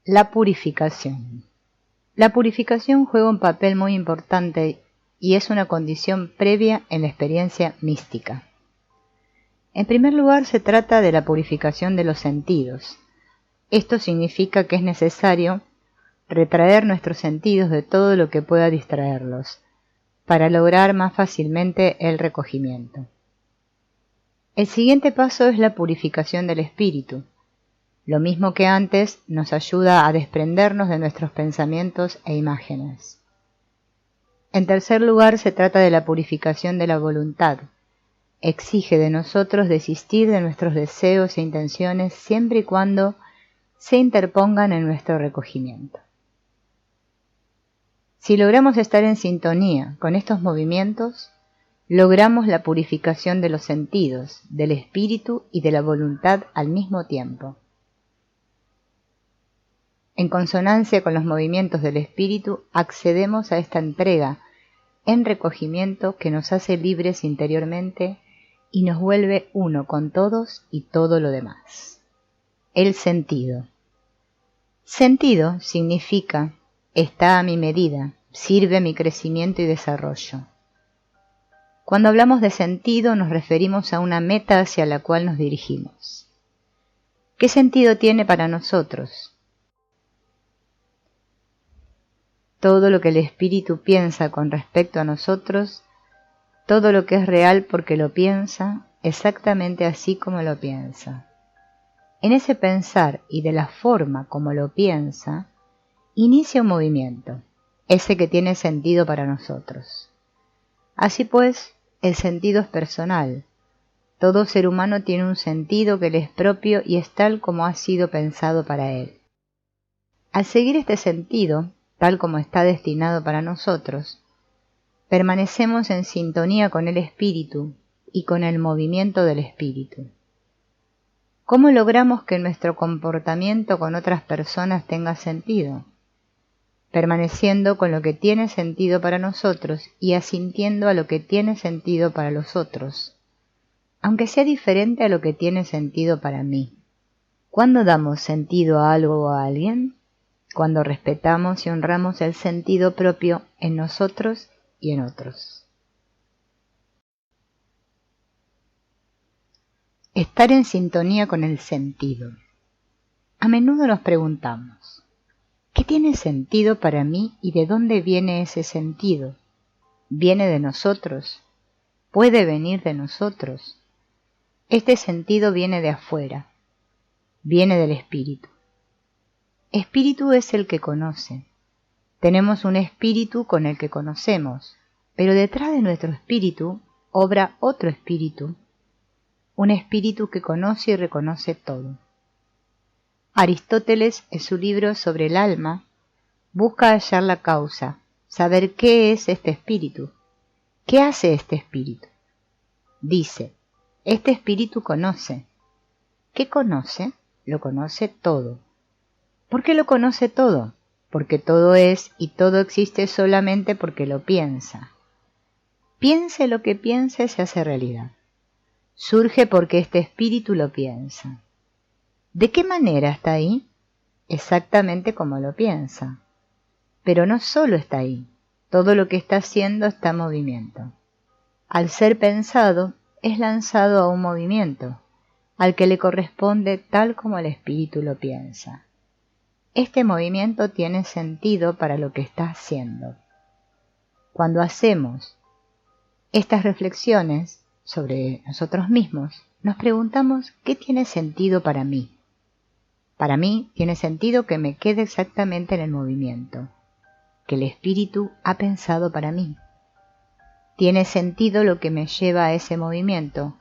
La purificación. La purificación juega un papel muy importante y es una condición previa en la experiencia mística. En primer lugar, se trata de la purificación de los sentidos. Esto significa que es necesario retraer nuestros sentidos de todo lo que pueda distraerlos, para lograr más fácilmente el recogimiento. El siguiente paso es la purificación del espíritu. Lo mismo que antes, nos ayuda a desprendernos de nuestros pensamientos e imágenes. En tercer lugar, se trata de la purificación de la voluntad. Exige de nosotros desistir de nuestros deseos e intenciones siempre y cuando se interpongan en nuestro recogimiento. Si logramos estar en sintonía con estos movimientos, logramos la purificación de los sentidos, del espíritu y de la voluntad al mismo tiempo. En consonancia con los movimientos del espíritu, accedemos a esta entrega en recogimiento que nos hace libres interiormente y nos vuelve uno con todos y todo lo demás. El sentido. Sentido significa está a mi medida, sirve a mi crecimiento y desarrollo. Cuando hablamos de sentido nos referimos a una meta hacia la cual nos dirigimos. ¿Qué sentido tiene para nosotros? Todo lo que el espíritu piensa con respecto a nosotros, todo lo que es real porque lo piensa, exactamente así como lo piensa. En ese pensar y de la forma como lo piensa, inicia un movimiento, ese que tiene sentido para nosotros. Así pues, el sentido es personal. Todo ser humano tiene un sentido que le es propio y es tal como ha sido pensado para él. Al seguir este sentido, tal como está destinado para nosotros, permanecemos en sintonía con el espíritu y con el movimiento del espíritu. ¿Cómo logramos que nuestro comportamiento con otras personas tenga sentido? Permaneciendo con lo que tiene sentido para nosotros y asintiendo a lo que tiene sentido para los otros, aunque sea diferente a lo que tiene sentido para mí. ¿Cuándo damos sentido a algo o a alguien? Cuando respetamos y honramos el sentido propio en nosotros y en otros. Estar en sintonía con el sentido. A menudo nos preguntamos, ¿qué tiene sentido para mí y de dónde viene ese sentido? ¿Viene de nosotros? ¿Puede venir de nosotros? Este sentido viene de afuera, viene del espíritu. Espíritu es el que conoce. Tenemos un espíritu con el que conocemos, pero detrás de nuestro espíritu obra otro espíritu, un espíritu que conoce y reconoce todo. Aristóteles, en su libro sobre el alma, busca hallar la causa, saber qué es este espíritu. ¿Qué hace este espíritu? Dice, este espíritu conoce. ¿Qué conoce? Lo conoce todo. ¿Por qué lo conoce todo? Porque todo es y todo existe solamente porque lo piensa. Piense lo que piense, se hace realidad. Surge porque este espíritu lo piensa. ¿De qué manera está ahí? Exactamente como lo piensa. Pero no solo está ahí, todo lo que está haciendo está en movimiento. Al ser pensado, es lanzado a un movimiento, al que le corresponde tal como el espíritu lo piensa. Este movimiento tiene sentido para lo que está haciendo. Cuando hacemos estas reflexiones sobre nosotros mismos, nos preguntamos ¿qué tiene sentido para mí? Para mí tiene sentido que me quede exactamente en el movimiento, que el espíritu ha pensado para mí. Tiene sentido lo que me lleva a ese movimiento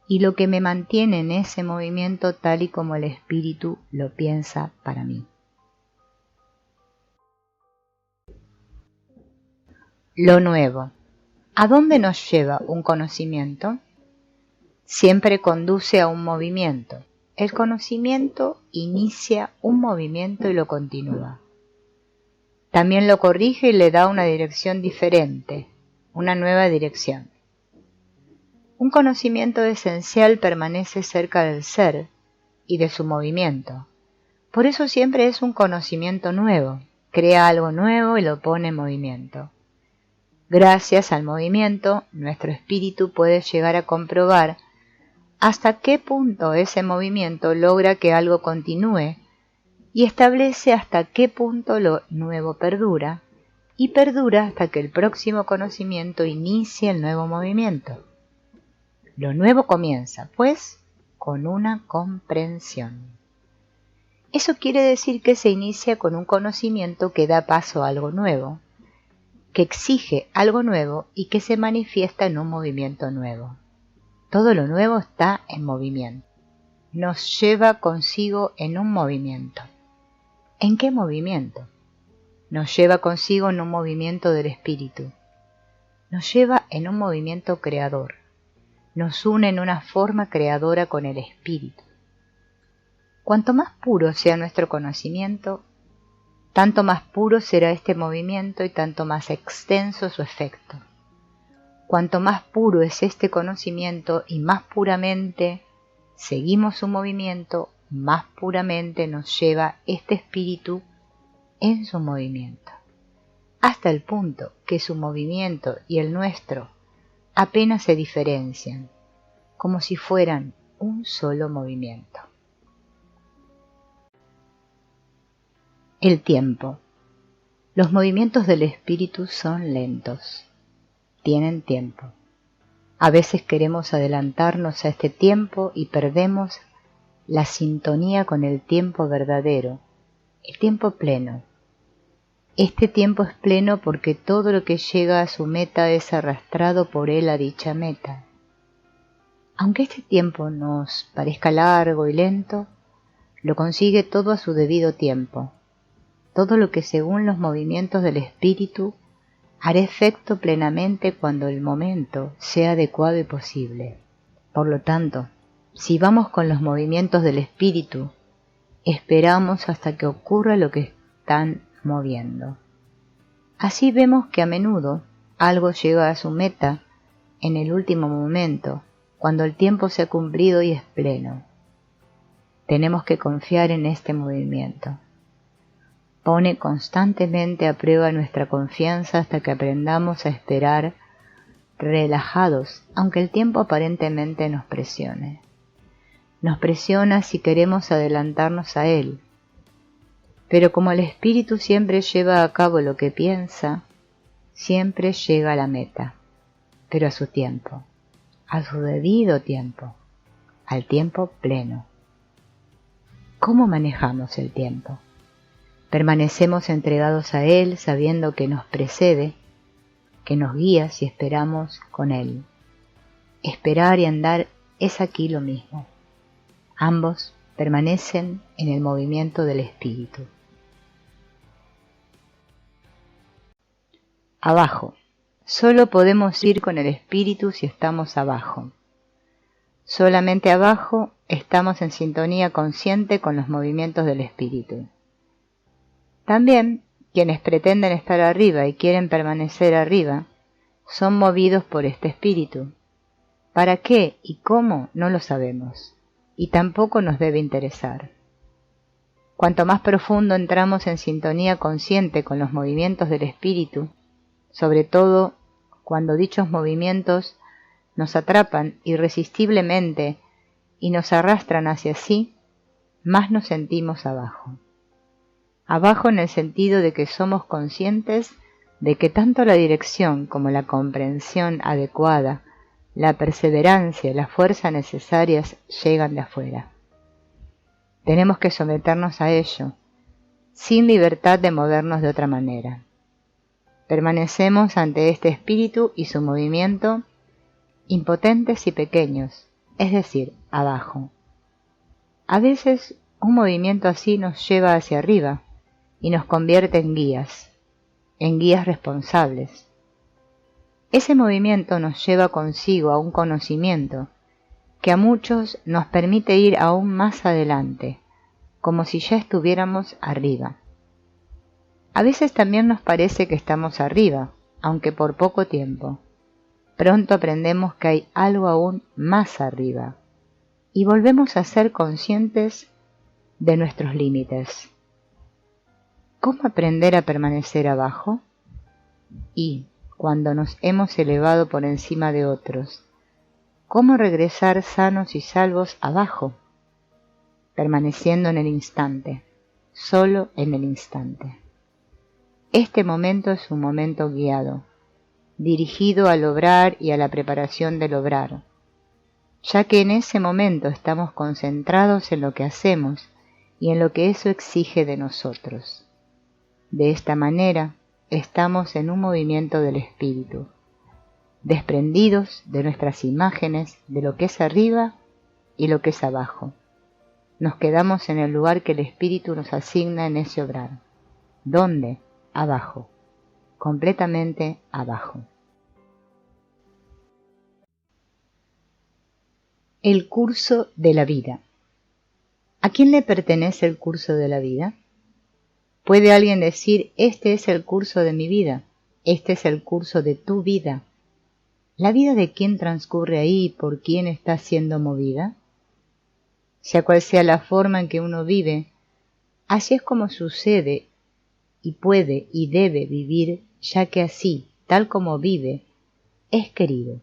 y lo que me mantiene en ese movimiento tal y como el espíritu lo piensa para mí. Lo nuevo. ¿A dónde nos lleva un conocimiento? Siempre conduce a un movimiento. El conocimiento inicia un movimiento y lo continúa. También lo corrige y le da una dirección diferente, una nueva dirección. Un conocimiento esencial permanece cerca del ser y de su movimiento, Por eso siempre es un conocimiento nuevo, crea algo nuevo y lo pone en movimiento. Gracias al movimiento, nuestro espíritu puede llegar a comprobar hasta qué punto ese movimiento logra que algo continúe y establece hasta qué punto lo nuevo perdura, y perdura hasta que el próximo conocimiento inicie el nuevo movimiento. Lo nuevo comienza, pues, con una comprensión. Eso quiere decir que se inicia con un conocimiento que da paso a algo nuevo, que exige algo nuevo y que se manifiesta en un movimiento nuevo. Todo lo nuevo está en movimiento. Nos lleva consigo en un movimiento. ¿En qué movimiento? Nos lleva consigo en un movimiento del espíritu. Nos lleva en un movimiento creador. Nos une en una forma creadora con el espíritu. Cuanto más puro sea nuestro conocimiento, tanto más puro será este movimiento y tanto más extenso su efecto. Cuanto más puro es este conocimiento y más puramente seguimos su movimiento, más puramente nos lleva este espíritu en su movimiento, hasta el punto que su movimiento y el nuestro apenas se diferencian, como si fueran un solo movimiento. El tiempo. Los movimientos del espíritu son lentos, tienen tiempo. A veces queremos adelantarnos a este tiempo y perdemos la sintonía con el tiempo verdadero, el tiempo pleno. Este tiempo es pleno porque todo lo que llega a su meta es arrastrado por él a dicha meta. Aunque este tiempo nos parezca largo y lento, lo consigue todo a su debido tiempo. Todo lo que según los movimientos del espíritu hará efecto plenamente cuando el momento sea adecuado y posible. Por lo tanto, si vamos con los movimientos del espíritu, esperamos hasta que ocurra lo que están moviendo. Así vemos que a menudo algo llega a su meta en el último momento, cuando el tiempo se ha cumplido y es pleno. Tenemos que confiar en este movimiento. Pone constantemente a prueba nuestra confianza hasta que aprendamos a esperar relajados, aunque el tiempo aparentemente nos presione. Nos presiona si queremos adelantarnos a él. Pero como el espíritu siempre lleva a cabo lo que piensa, siempre llega a la meta, pero a su tiempo, a su debido tiempo, al tiempo pleno. ¿Cómo manejamos el tiempo? Permanecemos entregados a él sabiendo que nos precede, que nos guía si esperamos con él. Esperar y andar es aquí lo mismo. Ambos permanecen en el movimiento del espíritu. Abajo. Solo podemos ir con el espíritu si estamos abajo. Solamente abajo estamos en sintonía consciente con los movimientos del espíritu. También, quienes pretenden estar arriba y quieren permanecer arriba, son movidos por este espíritu. ¿Para qué y cómo? No lo sabemos, y tampoco nos debe interesar. Cuanto más profundo entramos en sintonía consciente con los movimientos del espíritu, sobre todo cuando dichos movimientos nos atrapan irresistiblemente y nos arrastran hacia sí, más nos sentimos abajo. Abajo en el sentido de que somos conscientes de que tanto la dirección como la comprensión adecuada, la perseverancia y la fuerza necesarias llegan de afuera. Tenemos que someternos a ello, sin libertad de movernos de otra manera. Permanecemos ante este espíritu y su movimiento, impotentes y pequeños, es decir, abajo. A veces un movimiento así nos lleva hacia arriba y nos convierte en guías responsables. Ese movimiento nos lleva consigo a un conocimiento que a muchos nos permite ir aún más adelante, como si ya estuviéramos arriba. A veces también nos parece que estamos arriba, aunque por poco tiempo. Pronto aprendemos que hay algo aún más arriba, y volvemos a ser conscientes de nuestros límites. ¿Cómo aprender a permanecer abajo? Y, cuando nos hemos elevado por encima de otros, ¿cómo regresar sanos y salvos abajo? Permaneciendo en el instante, solo en el instante. Este momento es un momento guiado, dirigido al obrar y a la preparación del obrar, ya que en ese momento estamos concentrados en lo que hacemos y en lo que eso exige de nosotros. De esta manera, estamos en un movimiento del espíritu, desprendidos de nuestras imágenes de lo que es arriba y lo que es abajo. Nos quedamos en el lugar que el espíritu nos asigna en ese obrar. ¿Dónde? Abajo, completamente abajo. El curso de la vida. ¿A quién le pertenece el curso de la vida? ¿Puede alguien decir, este es el curso de mi vida, este es el curso de tu vida? ¿La vida de quién transcurre ahí y por quién está siendo movida? Sea cual sea la forma en que uno vive, así es como sucede y puede y debe vivir, ya que así, tal como vive, es querido.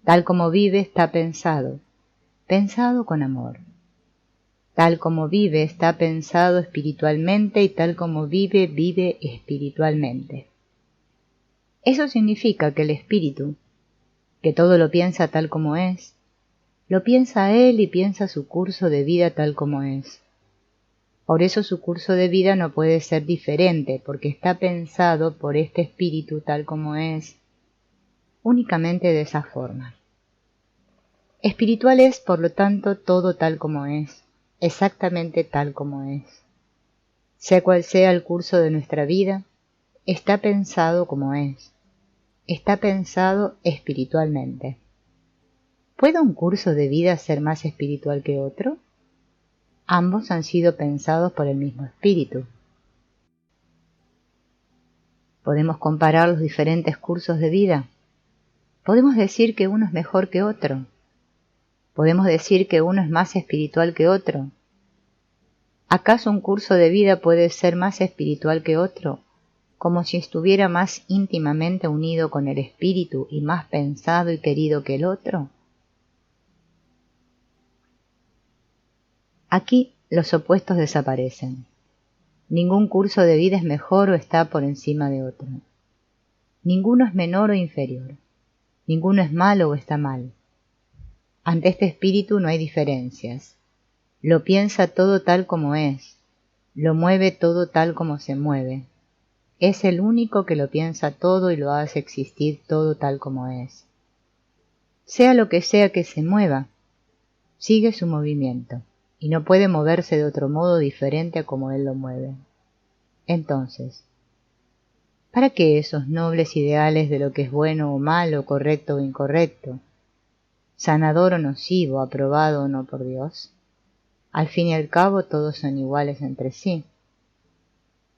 Tal como vive está pensado, pensado con amor. Tal como vive está pensado espiritualmente y tal como vive, vive espiritualmente. Eso significa que el espíritu, que todo lo piensa tal como es, lo piensa él y piensa su curso de vida tal como es. Por eso su curso de vida no puede ser diferente, porque está pensado por este espíritu tal como es, únicamente de esa forma. Espiritual es, por lo tanto, todo tal como es, exactamente tal como es. Sea cual sea el curso de nuestra vida, está pensado como es, está pensado espiritualmente. ¿Puede un curso de vida ser más espiritual que otro? Ambos han sido pensados por el mismo espíritu. ¿Podemos comparar los diferentes cursos de vida? ¿Podemos decir que uno es mejor que otro? ¿Podemos decir que uno es más espiritual que otro? ¿Acaso un curso de vida puede ser más espiritual que otro, como si estuviera más íntimamente unido con el espíritu y más pensado y querido que el otro? Aquí los opuestos desaparecen. Ningún curso de vida es mejor o está por encima de otro. Ninguno es menor o inferior. Ninguno es malo o está mal. Ante este espíritu no hay diferencias. Lo piensa todo tal como es. Lo mueve todo tal como se mueve. Es el único que lo piensa todo y lo hace existir todo tal como es. Sea lo que sea que se mueva, sigue su movimiento, y no puede moverse de otro modo diferente a como él lo mueve. Entonces, ¿para qué esos nobles ideales de lo que es bueno o malo, correcto o incorrecto, sanador o nocivo, aprobado o no por Dios? Al fin y al cabo todos son iguales entre sí.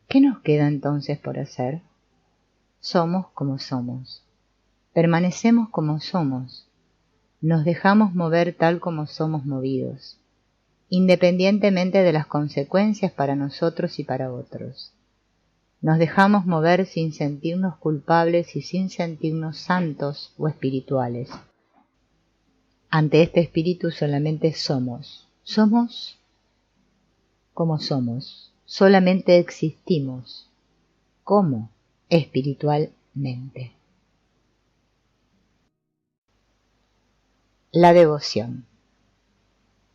¿Qué nos queda entonces por hacer? Somos como somos. Permanecemos como somos. Nos dejamos mover tal como somos movidos, independientemente de las consecuencias para nosotros y para otros. Nos dejamos mover sin sentirnos culpables y sin sentirnos santos o espirituales. Ante este espíritu solamente somos. Somos como somos. Solamente existimos. ¿Cómo? Espiritualmente. La devoción.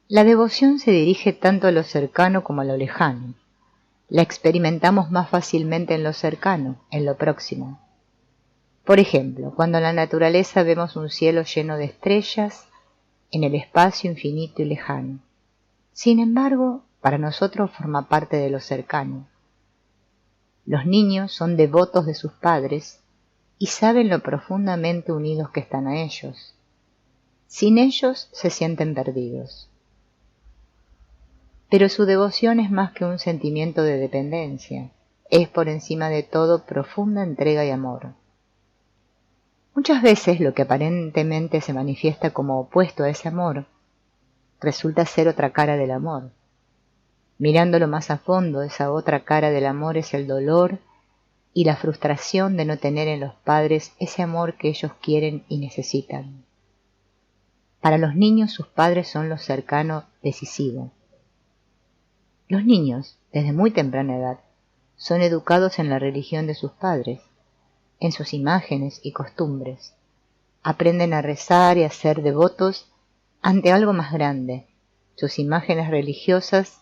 La devoción se dirige tanto a lo cercano como a lo lejano. La experimentamos más fácilmente en lo cercano, en lo próximo. Por ejemplo, cuando en la naturaleza vemos un cielo lleno de estrellas, en el espacio infinito y lejano. Sin embargo, para nosotros forma parte de lo cercano. Los niños son devotos de sus padres y saben lo profundamente unidos que están a ellos. Sin ellos se sienten perdidos. Pero su devoción es más que un sentimiento de dependencia, es por encima de todo profunda entrega y amor. Muchas veces lo que aparentemente se manifiesta como opuesto a ese amor, resulta ser otra cara del amor. Mirándolo más a fondo, esa otra cara del amor es el dolor y la frustración de no tener en los padres ese amor que ellos quieren y necesitan. Para los niños sus padres son lo cercano decisivo. Los niños, desde muy temprana edad, son educados en la religión de sus padres, en sus imágenes y costumbres. Aprenden a rezar y a ser devotos ante algo más grande. Sus imágenes religiosas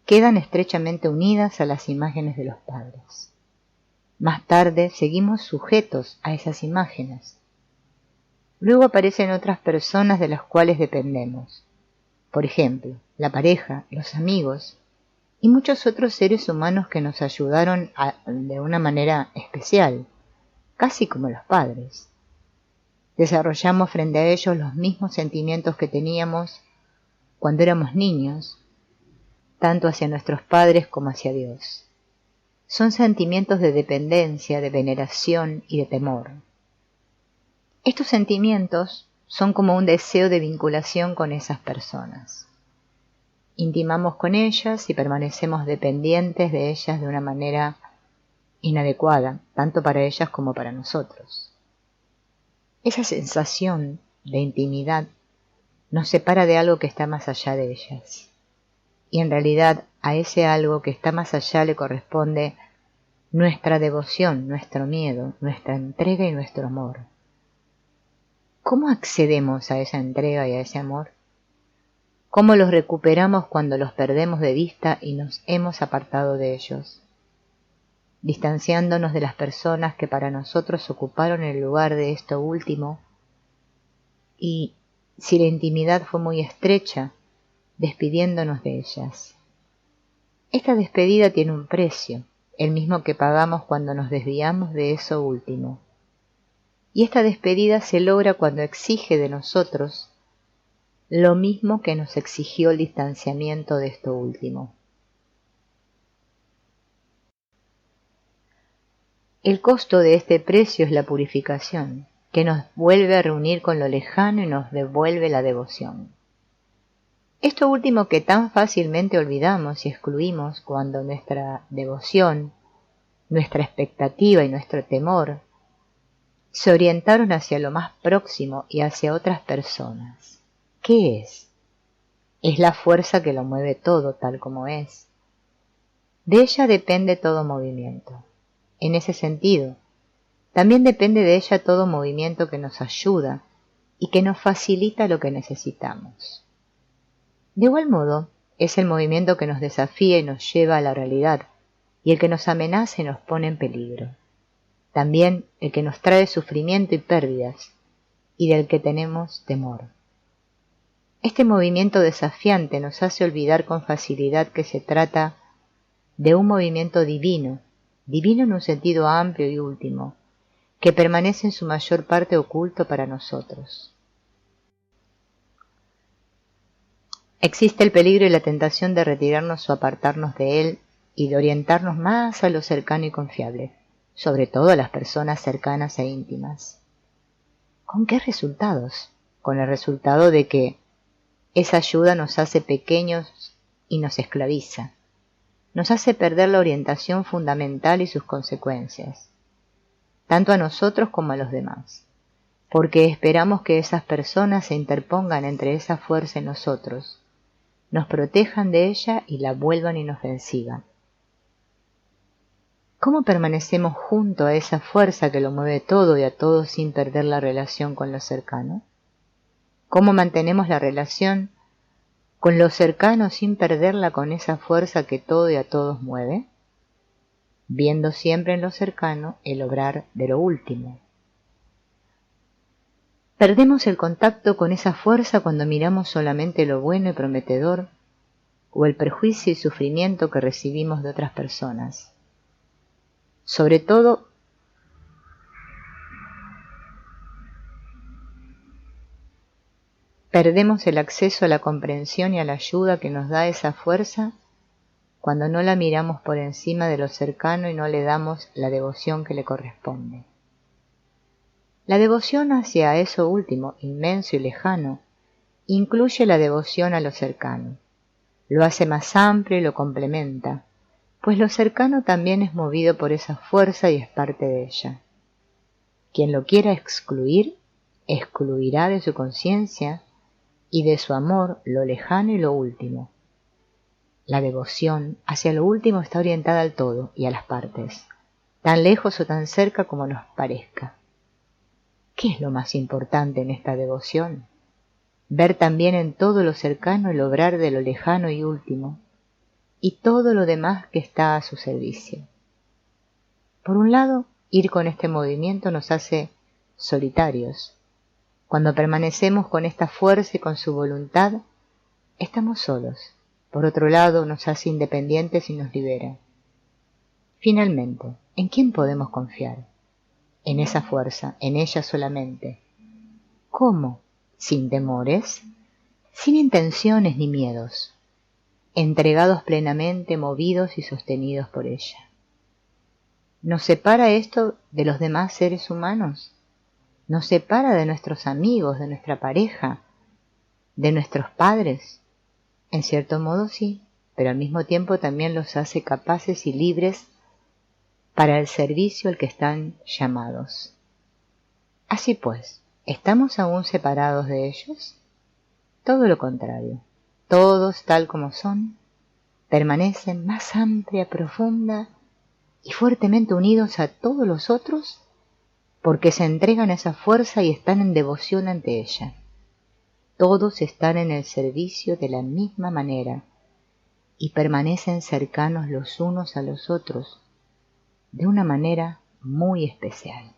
quedan estrechamente unidas a las imágenes de los padres. Más tarde seguimos sujetos a esas imágenes. Luego aparecen otras personas de las cuales dependemos. Por ejemplo, la pareja, los amigos y muchos otros seres humanos que nos ayudaron de una manera especial, casi como los padres. Desarrollamos frente a ellos los mismos sentimientos que teníamos cuando éramos niños, tanto hacia nuestros padres como hacia Dios. Son sentimientos de dependencia, de veneración y de temor. Estos sentimientos son como un deseo de vinculación con esas personas. Intimamos con ellas y permanecemos dependientes de ellas de una manera inadecuada, tanto para ellas como para nosotros. Esa sensación de intimidad nos separa de algo que está más allá de ellas. Y en realidad a ese algo que está más allá le corresponde nuestra devoción, nuestro miedo, nuestra entrega y nuestro amor. ¿Cómo accedemos a esa entrega y a ese amor? ¿Cómo los recuperamos cuando los perdemos de vista y nos hemos apartado de ellos? Distanciándonos de las personas que para nosotros ocuparon el lugar de esto último, y si la intimidad fue muy estrecha, despidiéndonos de ellas. Esta despedida tiene un precio, el mismo que pagamos cuando nos desviamos de eso último. Y esta despedida se logra cuando exige de nosotros lo mismo que nos exigió el distanciamiento de esto último. El costo de este precio es la purificación, que nos vuelve a reunir con lo lejano y nos devuelve la devoción. Esto último que tan fácilmente olvidamos y excluimos cuando nuestra devoción, nuestra expectativa y nuestro temor se orientaron hacia lo más próximo y hacia otras personas. ¿Qué es? Es la fuerza que lo mueve todo tal como es. De ella depende todo movimiento. En ese sentido, también depende de ella todo movimiento que nos ayuda y que nos facilita lo que necesitamos. De igual modo, es el movimiento que nos desafía y nos lleva a la realidad, y el que nos amenaza y nos pone en peligro. También el que nos trae sufrimiento y pérdidas, y del que tenemos temor. Este movimiento desafiante nos hace olvidar con facilidad que se trata de un movimiento divino, divino en un sentido amplio y último, que permanece en su mayor parte oculto para nosotros. Existe el peligro y la tentación de retirarnos o apartarnos de él y de orientarnos más a lo cercano y confiable, sobre todo a las personas cercanas e íntimas. ¿Con qué resultados? Con el resultado de que esa ayuda nos hace pequeños y nos esclaviza. Nos hace perder la orientación fundamental y sus consecuencias, tanto a nosotros como a los demás, porque esperamos que esas personas se interpongan entre esa fuerza y nosotros, nos protejan de ella y la vuelvan inofensiva. ¿Cómo permanecemos junto a esa fuerza que lo mueve todo y a todos sin perder la relación con lo cercano? ¿Cómo mantenemos la relación con lo cercano sin perderla con esa fuerza que todo y a todos mueve? Viendo siempre en lo cercano el obrar de lo último. Perdemos el contacto con esa fuerza cuando miramos solamente lo bueno y prometedor o el perjuicio y sufrimiento que recibimos de otras personas. Sobre todo, perdemos el acceso a la comprensión y a la ayuda que nos da esa fuerza cuando no la miramos por encima de lo cercano y no le damos la devoción que le corresponde. La devoción hacia eso último, inmenso y lejano, incluye la devoción a lo cercano. lo hace más amplio y lo complementa, pues lo cercano también es movido por esa fuerza y es parte de ella. Quien lo quiera excluir, excluirá de su conciencia y de su amor lo lejano y lo último. La devoción hacia lo último está orientada al todo y a las partes, tan lejos o tan cerca como nos parezca. ¿Qué es lo más importante en esta devoción? Ver también en todo lo cercano el obrar de lo lejano y último, y todo lo demás que está a su servicio. Por un lado, ir con este movimiento nos hace solitarios. Cuando permanecemos con esta fuerza y con su voluntad, estamos solos. Por otro lado, nos hace independientes y nos libera. Finalmente, ¿en quién podemos confiar? En esa fuerza, en ella solamente. ¿Cómo? Sin temores, sin intenciones ni miedos, entregados plenamente, movidos y sostenidos por ella. ¿Nos separa esto de los demás seres humanos? ¿Nos separa de nuestros amigos, de nuestra pareja, de nuestros padres? En cierto modo sí, pero al mismo tiempo también los hace capaces y libres para el servicio al que están llamados. Así pues, ¿estamos aún separados de ellos? Todo lo contrario, todos tal como son, permanecen más amplia, profunda y fuertemente unidos a todos los otros porque se entregan a esa fuerza y están en devoción ante ella. Todos están en el servicio de la misma manera y permanecen cercanos los unos a los otros de una manera muy especial.